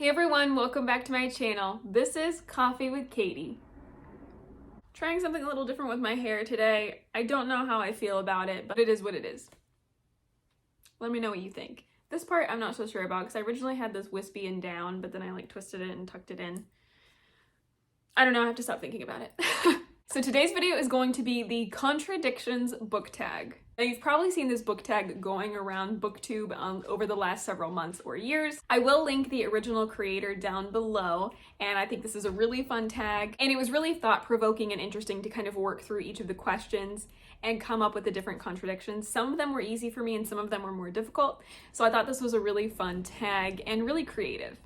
everyone, welcome back to my channel. This is Coffee with Katie. Trying something a little different with my hair today. I don't know how I feel about it, but it is what it is. Let me know what you think. This part I'm not so sure about because I originally had this wispy and down, but then I twisted it and tucked it in. I don't know, I have to stop thinking about it. So today's video is going to be the Contradictions book tag. Now you've probably seen this book tag going around BookTube over the last several months or years. I will link the original creator down below, and I think this is a really fun tag, and it was really thought-provoking and interesting to kind of work through each of the questions and come up with the different contradictions. Some of them were easy for me and some of them were more difficult, so I thought this was a really fun tag and really creative.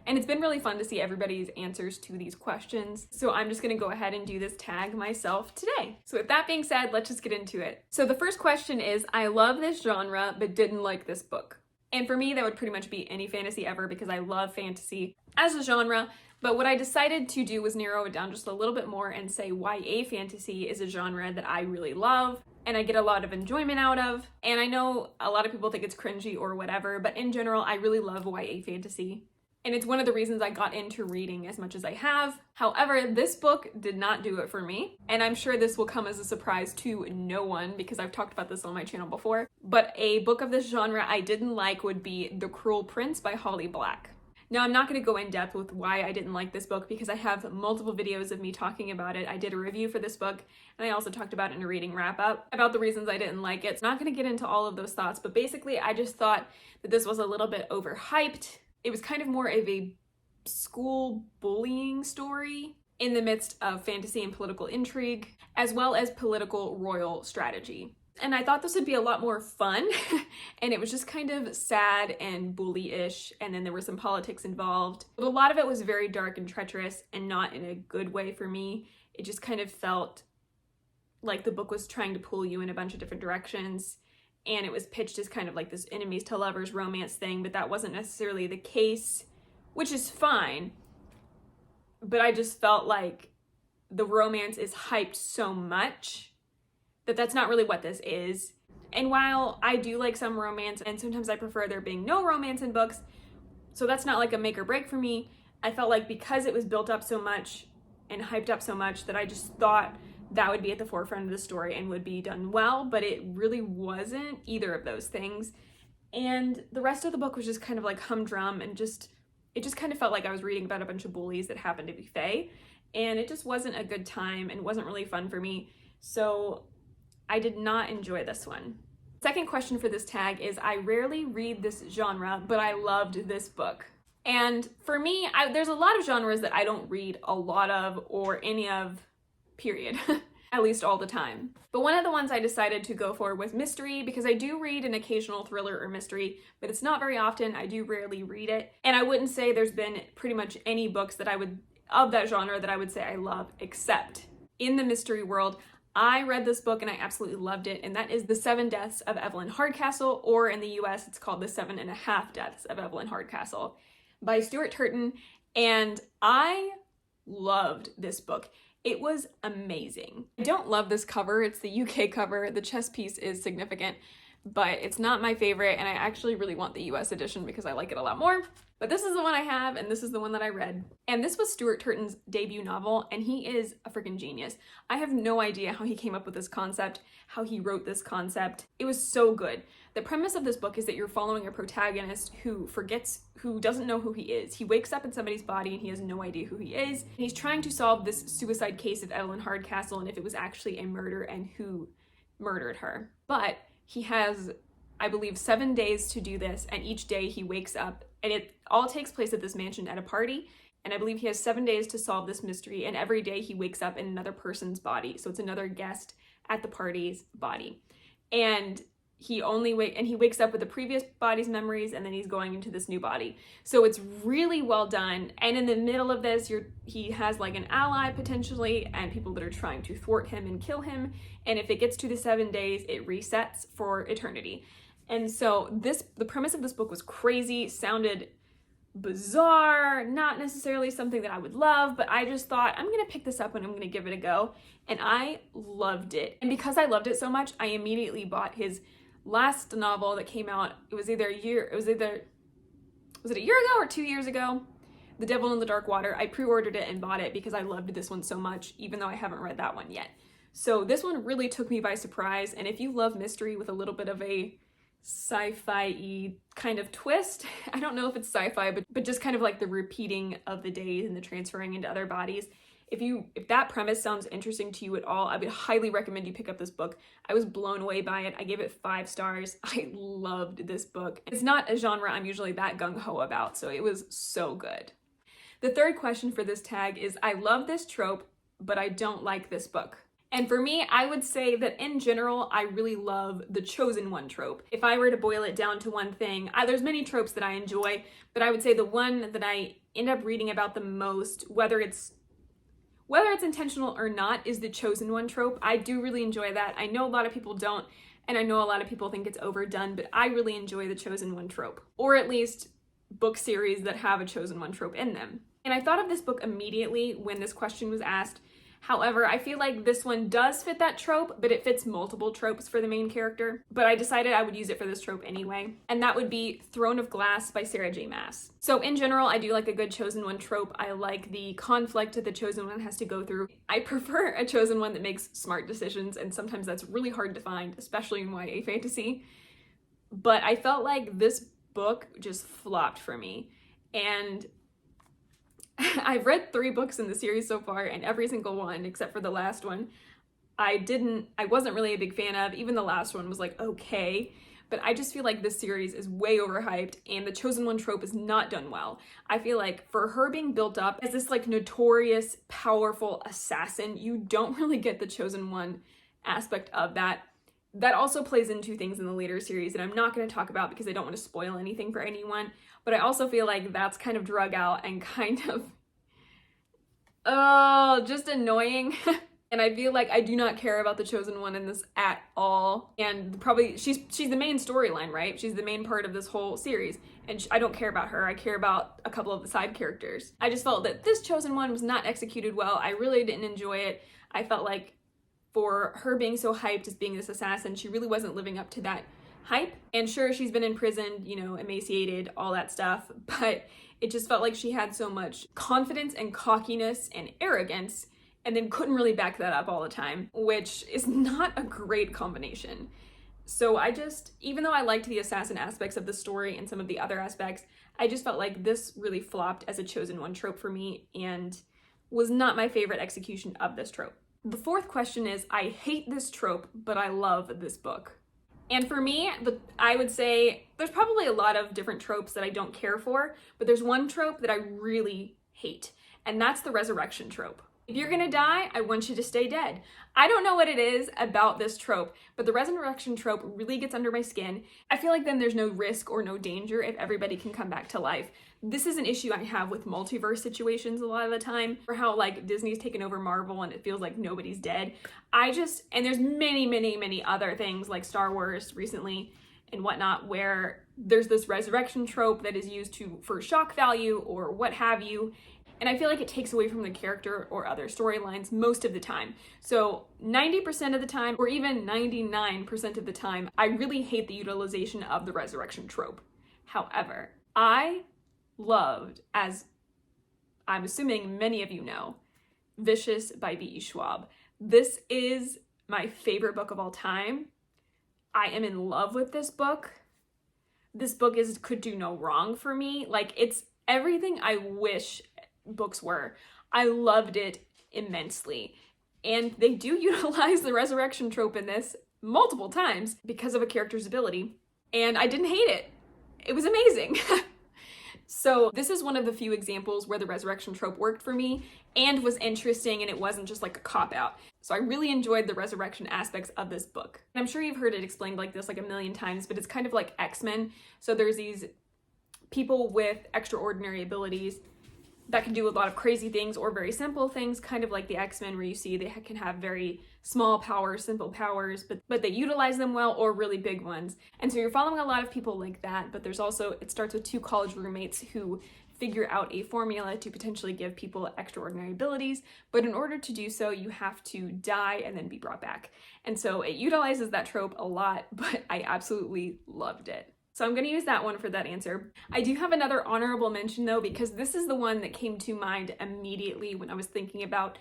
And it's been really fun to see everybody's answers to these questions. So I'm just gonna go ahead and do this tag myself today. So with that being said, let's just get into it. So the first question is, I love this genre, but didn't like this book. And for me, that would pretty much be any fantasy ever because I love fantasy as a genre. But what I decided to do was narrow it down just a little bit more and say YA fantasy is a genre that I really love and I get a lot of enjoyment out of. And I know a lot of people think it's cringy or whatever, but in general, I really love YA fantasy. And it's one of the reasons I got into reading as much as I have. However, this book did not do it for me. And I'm sure this will come as a surprise to no one because I've talked about this on my channel before. But a book of this genre I didn't like would be The Cruel Prince by Holly Black. Now, I'm not going to go in depth with why I didn't like this book because I have multiple videos of me talking about it. I did a review for this book and I also talked about it in a reading wrap-up about the reasons I didn't like it. So I'm not going to get into all of those thoughts, but basically I just thought that this was a little bit overhyped. It was kind of more of a school bullying story in the midst of fantasy and political intrigue, as well as political royal strategy. And I thought this would be a lot more fun, and it was just kind of sad and bully-ish, and then there were some politics involved. But a lot of it was very dark and treacherous, and not in a good way for me. It just kind of felt like the book was trying to pull you in a bunch of different directions. And it was pitched as kind of like this enemies to lovers romance thing, but that wasn't necessarily the case, which is fine. But I just felt like the romance is hyped so much that that's not really what this is. And while I do like some romance, and sometimes I prefer there being no romance in books, so that's not like a make or break for me, I felt like because it was built up so much and hyped up so much that I just thought that would be at the forefront of the story and would be done well, but it really wasn't either of those things. And the rest of the book was just kind of like humdrum and it just kind of felt like I was reading about a bunch of bullies that happened to be fae, and it just wasn't a good time and wasn't really fun for me. So I did not enjoy this one. Second question for this tag is, I rarely read this genre, but I loved this book. And for me, there's a lot of genres that I don't read a lot of or any of, period. At least all the time. But one of the ones I decided to go for was mystery because I do read an occasional thriller or mystery, but it's not very often. I do rarely read it. And I wouldn't say there's been pretty much any books that of that genre that I would say I love, except in the mystery world. I read this book and I absolutely loved it, and that is The 7 Deaths of Evelyn Hardcastle, or in the US it's called The 7.5 Deaths of Evelyn Hardcastle by Stuart Turton, and I loved this book. It was amazing. I don't love this cover. It's the UK cover. The chess piece is significant, but it's not my favorite, and I actually really want the US edition because I like it a lot more. But this is the one I have, and this is the one that I read. And this was Stuart Turton's debut novel, and he is a freaking genius. I have no idea how he came up with this concept, how he wrote this concept. It was so good. The premise of this book is that you're following a protagonist who doesn't know who he is. He wakes up in somebody's body and he has no idea who he is. And he's trying to solve this suicide case of Evelyn Hardcastle and if it was actually a murder and who murdered her. But he has, I believe, 7 days to do this, and each day he wakes up, and it all takes place at this mansion at a party, and I believe he has 7 days to solve this mystery, and every day he wakes up in another person's body, so it's another guest at the party's body. And he wakes up with the previous body's memories, and then he's going into this new body. So it's really well done, and in the middle of this, he has like an ally potentially, and people that are trying to thwart him and kill him, and if it gets to the 7 days, it resets for eternity. And so the premise of this book was crazy, sounded bizarre, not necessarily something that I would love, but I just thought, I'm gonna pick this up and I'm gonna give it a go, and I loved it. And because I loved it so much, I immediately bought his last novel that came out. It was either a year ago or 2 years ago, The Devil in the Dark Water. I pre-ordered it and bought it because I loved this one so much, even though I haven't read that one yet. So this one really took me by surprise, and if you love mystery with a little bit of a sci-fi-y kind of twist, I don't know if it's sci-fi, but just kind of like the repeating of the days and the transferring into other bodies. If that premise sounds interesting to you at all, I would highly recommend you pick up this book. I was blown away by it. I gave it 5 stars. I loved this book. It's not a genre I'm usually that gung-ho about, so it was so good. The third question for this tag is, I love this trope, but I don't like this book. And for me, I would say that in general, I really love the chosen one trope. If I were to boil it down to one thing, there's many tropes that I enjoy, but I would say the one that I end up reading about the most, whether it's intentional or not, is the chosen one trope. I do really enjoy that. I know a lot of people don't, and I know a lot of people think it's overdone, but I really enjoy the chosen one trope, or at least book series that have a chosen one trope in them. And I thought of this book immediately when this question was asked. However, I feel like this one does fit that trope, but it fits multiple tropes for the main character. But I decided I would use it for this trope anyway, and that would be Throne of Glass by Sarah J. Maas. So in general, I do like a good chosen one trope. I like the conflict that the chosen one has to go through. I prefer a chosen one that makes smart decisions, and sometimes that's really hard to find, especially in YA fantasy. But I felt like this book just flopped for me, and I've read 3 books in the series so far, and every single one, except for the last one, I wasn't really a big fan of. Even the last one was like, okay, but I just feel like this series is way overhyped, and the chosen one trope is not done well. I feel like for her being built up as this like notorious, powerful assassin, you don't really get the chosen one aspect of that. That also plays into things in the later series that I'm not going to talk about because I don't want to spoil anything for anyone, but I also feel like that's kind of drug out and kind of, just annoying. And I feel like I do not care about the chosen one in this at all. And probably, she's the main storyline, right? She's the main part of this whole series. And I don't care about her. I care about a couple of the side characters. I just felt that this chosen one was not executed well. I really didn't enjoy it. I felt like for her being so hyped as being this assassin, she really wasn't living up to that hype. And sure, she's been imprisoned, emaciated, all that stuff, but it just felt like she had so much confidence and cockiness and arrogance, and then couldn't really back that up all the time, which is not a great combination. So even though I liked the assassin aspects of the story and some of the other aspects, I just felt like this really flopped as a chosen one trope for me and was not my favorite execution of this trope. The fourth question is, I hate this trope, but I love this book. And for me, I would say there's probably a lot of different tropes that I don't care for, but there's one trope that I really hate, and that's the resurrection trope. If you're gonna die, I want you to stay dead. I don't know what it is about this trope, but the resurrection trope really gets under my skin. I feel like then there's no risk or no danger if everybody can come back to life. This is an issue I have with multiverse situations a lot of the time, or how like Disney's taken over Marvel and it feels like nobody's dead. And there's many other things like Star Wars recently and whatnot, where there's this resurrection trope that is used for shock value or what have you. And I feel like it takes away from the character or other storylines most of the time. So 90% of the time, or even 99% of the time, I really hate the utilization of the resurrection trope. However, I loved, as I'm assuming many of you know, Vicious by V.E. Schwab. This is my favorite book of all time. I am in love with this book. This book could do no wrong for me. Like, it's everything I wish books were. I loved it immensely. And they do utilize the resurrection trope in this multiple times because of a character's ability. And I didn't hate it. It was amazing. So this is one of the few examples where the resurrection trope worked for me and was interesting, and it wasn't just like a cop-out. So I really enjoyed the resurrection aspects of this book. And I'm sure you've heard it explained like this like a million times, but it's kind of like X-Men. So there's these people with extraordinary abilities that can do a lot of crazy things or very simple things, kind of like the X-Men, where you see they can have very small powers, simple powers, but they utilize them well, or really big ones. And so you're following a lot of people like that, but there's also, it starts with 2 college roommates who figure out a formula to potentially give people extraordinary abilities, but in order to do so, you have to die and then be brought back. And so it utilizes that trope a lot, but I absolutely loved it. So I'm going to use that one for that answer. I do have another honorable mention though, because this is the one that came to mind immediately when I was thinking about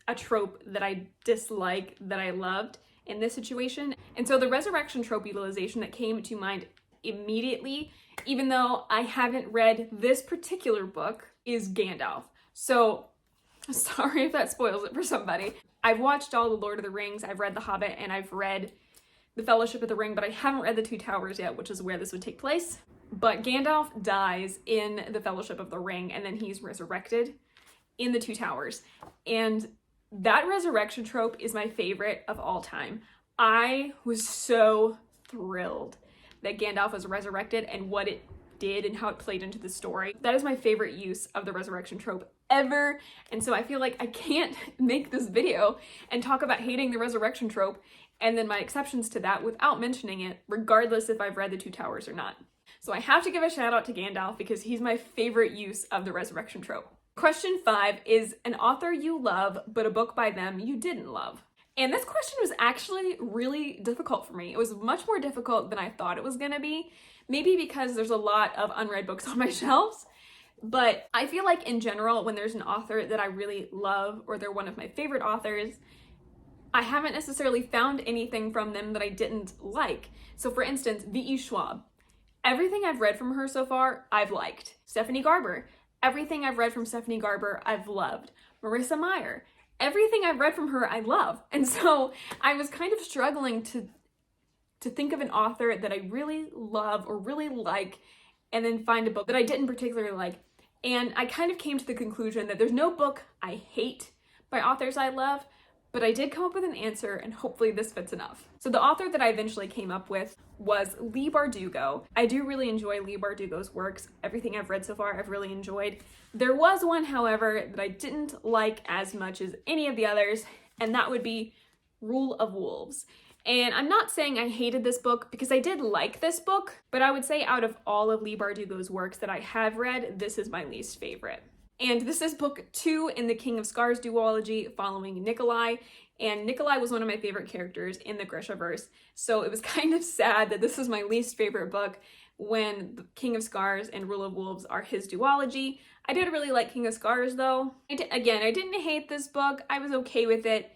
a trope that I dislike that I loved in this situation. And so the resurrection trope utilization that came to mind immediately, even though I haven't read this particular book, is Gandalf. So sorry if that spoils it for somebody. I've watched all the Lord of the Rings, I've read The Hobbit, and I've read The Fellowship of the Ring, but I haven't read The Two Towers yet, which is where this would take place. But Gandalf dies in The Fellowship of the Ring, and then he's resurrected in The Two Towers. And that resurrection trope is my favorite of all time. I was so thrilled that Gandalf was resurrected and what it did and how it played into the story. That is my favorite use of the resurrection trope ever. And so I feel like I can't make this video and talk about hating the resurrection trope and then my exceptions to that without mentioning it, regardless if I've read The Two Towers or not. So I have to give a shout out to Gandalf because he's my favorite use of the resurrection trope. Question 5 is an author you love, but a book by them you didn't love. And this question was actually really difficult for me. It was much more difficult than I thought it was gonna be. Maybe because there's a lot of unread books on my shelves, but I feel like in general, when there's an author that I really love or they're one of my favorite authors, I haven't necessarily found anything from them that I didn't like. So for instance, V.E. Schwab. Everything I've read from her so far, I've liked. Stephanie Garber. Everything I've read from Stephanie Garber, I've loved. Marissa Meyer. Everything I've read from her, I love. And so I was kind of struggling to think of an author that I really love or really like and then find a book that I didn't particularly like. And I kind of came to the conclusion that there's no book I hate by authors I love, but I did come up with an answer and hopefully this fits enough. So the author that I eventually came up with was Leigh Bardugo. I do really enjoy Leigh Bardugo's works. Everything I've read so far, I've really enjoyed. There was one, however, that I didn't like as much as any of the others, and that would be Rule of Wolves. And I'm not saying I hated this book because I did like this book, but I would say out of all of Leigh Bardugo's works that I have read, this is my least favorite. And this is book 2 in the King of Scars duology following Nikolai. And Nikolai was one of my favorite characters in the Grishaverse. So it was kind of sad that this is my least favorite book when the King of Scars and Rule of Wolves are his duology. I did really like King of Scars though. I didn't hate this book. I was okay with it.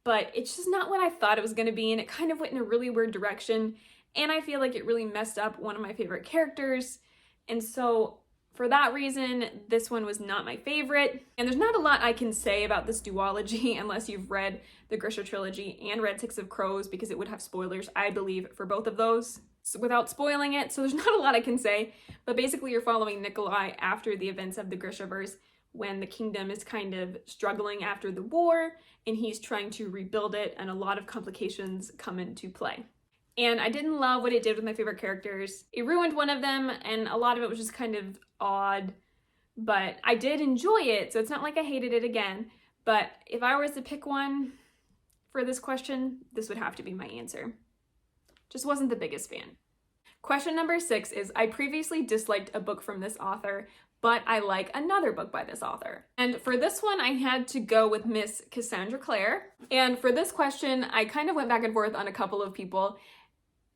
But it's just not what I thought it was going to be, and it kind of went in a really weird direction, and I feel like it really messed up one of my favorite characters, and so for that reason, this one was not my favorite. And there's not a lot I can say about this duology unless you've read the Grisha trilogy and read Six of Crows, because it would have spoilers, I believe, for both of those, so without spoiling it, so there's not a lot I can say, but basically you're following Nikolai after the events of the Grishaverse, when the kingdom is kind of struggling after the war and he's trying to rebuild it, and a lot of complications come into play. And I didn't love what it did with my favorite characters. It ruined one of them, and a lot of it was just kind of odd, but I did enjoy it, so it's not like I hated it again. But if I was to pick one for this question, this would have to be my answer. Just wasn't the biggest fan. Question number 6 is, I previously disliked a book from this author, but I like another book by this author. And for this one, I had to go with Miss Cassandra Clare. And for this question, I kind of went back and forth on a couple of people,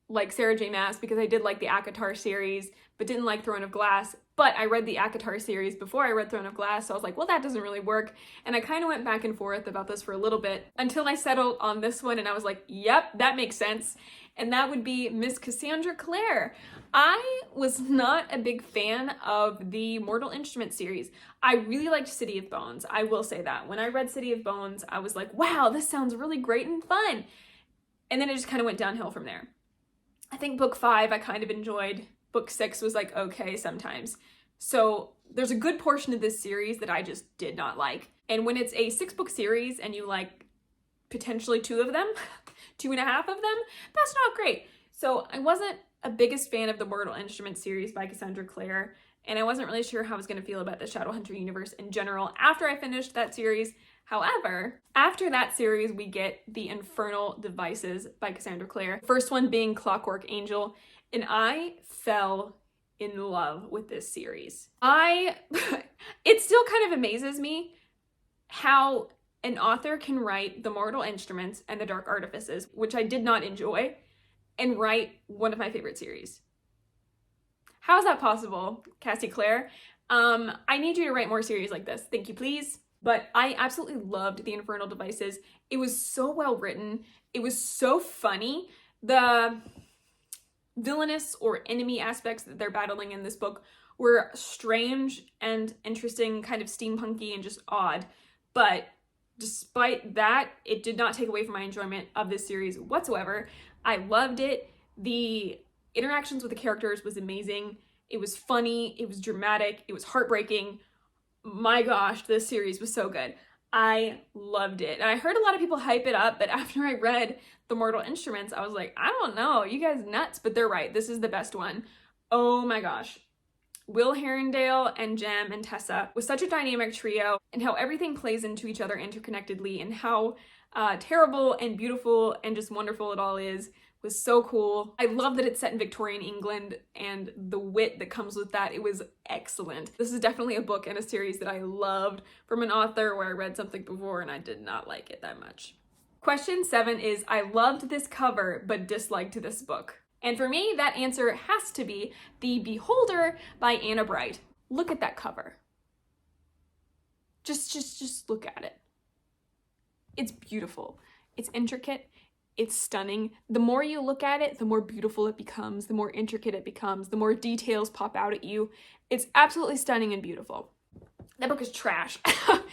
like Sarah J. Maas, because I did like the ACOTAR series, but didn't like Throne of Glass. But I read the ACOTAR series before I read Throne of Glass, so I was like, well, that doesn't really work. And I kind of went back and forth about this for a little bit until I settled on this one, and I was like, yep, that makes sense. And that would be Miss Cassandra Clare. I was not a big fan of the Mortal Instrument series. I really liked City of Bones, I will say that. When I read City of Bones, I was like, wow, this sounds really great and fun. And then it just kind of went downhill from there. I think book 5 I kind of enjoyed. Book 6 was like okay sometimes. So there's a good portion of this series that I just did not like. And when it's a 6-book series and you like potentially 2 of them, 2.5 of them, that's not great. So I wasn't a biggest fan of the Mortal Instruments series by Cassandra Clare, and I wasn't really sure how I was going to feel about the Shadowhunter universe in general after I finished that series. However, after that series, we get the Infernal Devices by Cassandra Clare. First one being Clockwork Angel, and I fell in love with this series. It still kind of amazes me how an author can write The Mortal Instruments and The Dark Artifices, which I did not enjoy, and write one of my favorite series. How is that possible, Cassie Clare? I need you to write more series like this. Thank you, please. But I absolutely loved the Infernal Devices. It was so well written. It was so funny. The villainous or enemy aspects that they're battling in this book were strange and interesting, kind of steampunky and just odd. But despite that, it did not take away from my enjoyment of this series whatsoever. I loved it. The interactions with the characters was amazing. It was funny. It was dramatic. It was heartbreaking. My gosh, this series was so good. I loved it. And I heard a lot of people hype it up, but after I read The Mortal Instruments, I was like, I don't know, you guys nuts, but they're right. This is the best one. Oh my gosh. Will Herondale and Jem and Tessa was such a dynamic trio, and how everything plays into each other interconnectedly, and how terrible and beautiful and just wonderful it all is was so cool. I love that it's set in Victorian England and the wit that comes with that. It was excellent. This is definitely a book and a series that I loved from an author where I read something before and I did not like it that much. Question 7 is, I loved this cover but disliked this book. And for me, that answer has to be The Beholder by Anna Bright. Look at that cover. Just look at it. It's beautiful. It's intricate. It's stunning. The more you look at it, the more beautiful it becomes, the more intricate it becomes, the more details pop out at you. It's absolutely stunning and beautiful. That book is trash.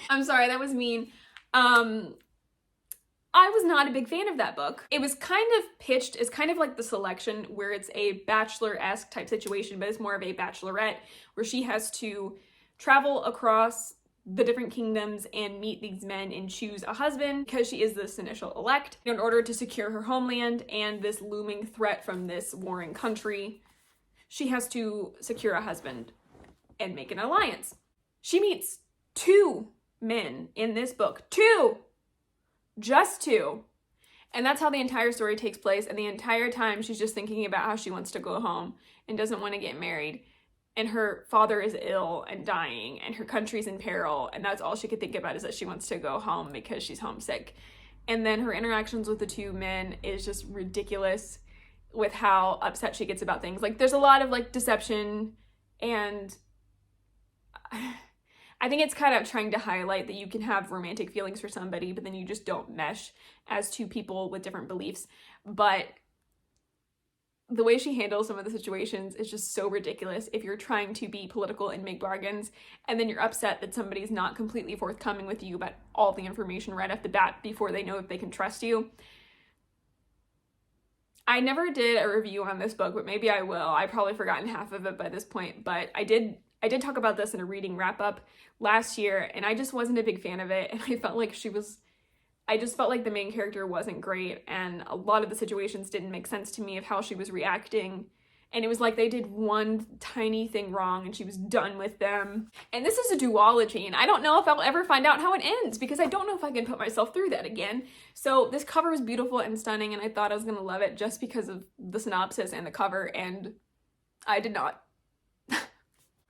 I'm sorry, that was mean. I was not a big fan of that book. It was kind of pitched as kind of like The Selection, where it's a bachelor-esque type situation, but it's more of a bachelorette, where she has to travel across the different kingdoms and meet these men and choose a husband, because she is this initial elect, in order to secure her homeland and this looming threat from this warring country. She has to secure a husband and make an alliance. She meets 2 men in this book. 2! Just 2. And that's how the entire story takes place, and the entire time she's just thinking about how she wants to go home and doesn't want to get married. And her father is ill and dying, and her country's in peril, and that's all she could think about, is that she wants to go home because she's homesick. And then her interactions with the 2 men is just ridiculous, with how upset she gets about things. Like, there's a lot of like deception, and I think it's kind of trying to highlight that you can have romantic feelings for somebody, but then you just don't mesh as 2 people with different beliefs. But the way she handles some of the situations is just so ridiculous. If you're trying to be political and make bargains, and then you're upset that somebody's not completely forthcoming with you about all the information right off the bat before they know if they can trust you. I never did a review on this book, but maybe I will. I've probably forgotten half of it by this point, but I did talk about this in a reading wrap-up last year, and I just wasn't a big fan of it, and I just felt like the main character wasn't great, and a lot of the situations didn't make sense to me of how she was reacting, and it was like they did one tiny thing wrong and she was done with them. And this is a duology, and I don't know if I'll ever find out how it ends, because I don't know if I can put myself through that again. So this cover was beautiful and stunning, and I thought I was gonna love it just because of the synopsis and the cover, and I did not.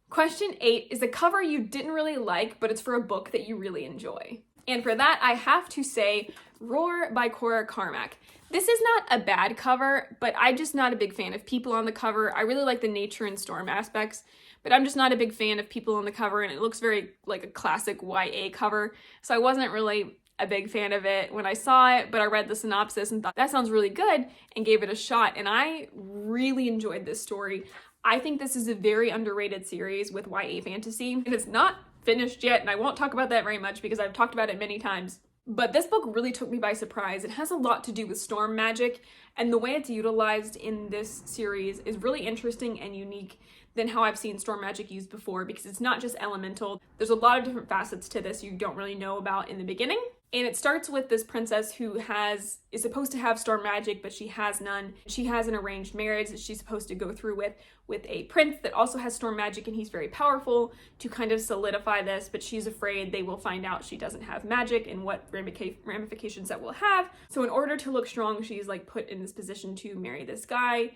Question 8 is a cover you didn't really like, but it's for a book that you really enjoy. And for that, I have to say Roar by Cora Carmack. This is not a bad cover, but I'm just not a big fan of people on the cover. I really like the nature and storm aspects, but I'm just not a big fan of people on the cover, and it looks very like a classic YA cover, so I wasn't really a big fan of it when I saw it, but I read the synopsis and thought that sounds really good and gave it a shot, and I really enjoyed this story. I think this is a very underrated series with YA fantasy, and it's not finished yet, and I won't talk about that very much because I've talked about it many times. But this book really took me by surprise. It has a lot to do with storm magic, and the way it's utilized in this series is really interesting and unique than how I've seen storm magic used before, because it's not just elemental. There's a lot of different facets to this you don't really know about in the beginning. And it starts with this princess who is supposed to have storm magic, but she has none. She has an arranged marriage that she's supposed to go through with a prince that also has storm magic, and he's very powerful to kind of solidify this, but she's afraid they will find out she doesn't have magic and what ramifications that will have. So in order to look strong, she's like put in this position to marry this guy,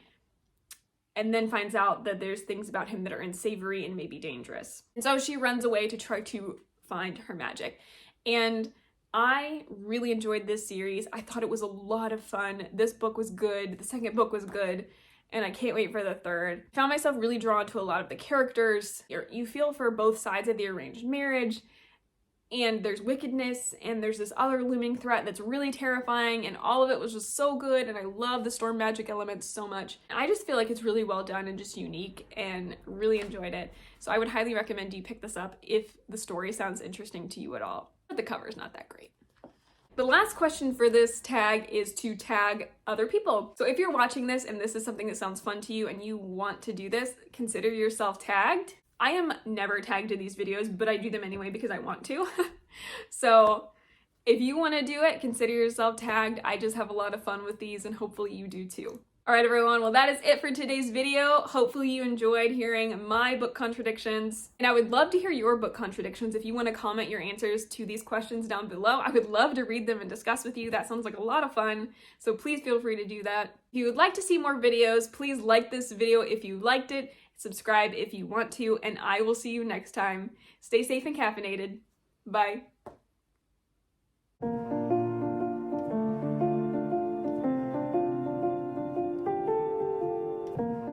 and then finds out that there's things about him that are unsavory and maybe dangerous. And so she runs away to try to find her magic. And I really enjoyed this series. I thought it was a lot of fun. This book was good. The second book was good. and I can't wait for the third. Found myself really drawn to a lot of the characters. You feel for both sides of the arranged marriage, and there's wickedness, and there's this other looming threat that's really terrifying, and all of it was just so good, and I love the storm magic elements so much. I just feel like it's really well done and just unique, and really enjoyed it. So I would highly recommend you pick this up if the story sounds interesting to you at all. But the cover's not that great. The last question for this tag is to tag other people. So if you're watching this and this is something that sounds fun to you and you want to do this, consider yourself tagged. I am never tagged in these videos, but I do them anyway because I want to. So if you want to do it, consider yourself tagged. I just have a lot of fun with these, and hopefully you do too. All right, everyone, well, that is it for today's video. Hopefully you enjoyed hearing my book contradictions, and I would love to hear your book contradictions. If you want to comment your answers to these questions down below, I would love to read them and discuss with you. That sounds like a lot of fun, so please feel free to do that. If you would like to see more videos, please like this video if you liked it, subscribe if you want to, and I will see you next time. Stay safe and caffeinated. Bye.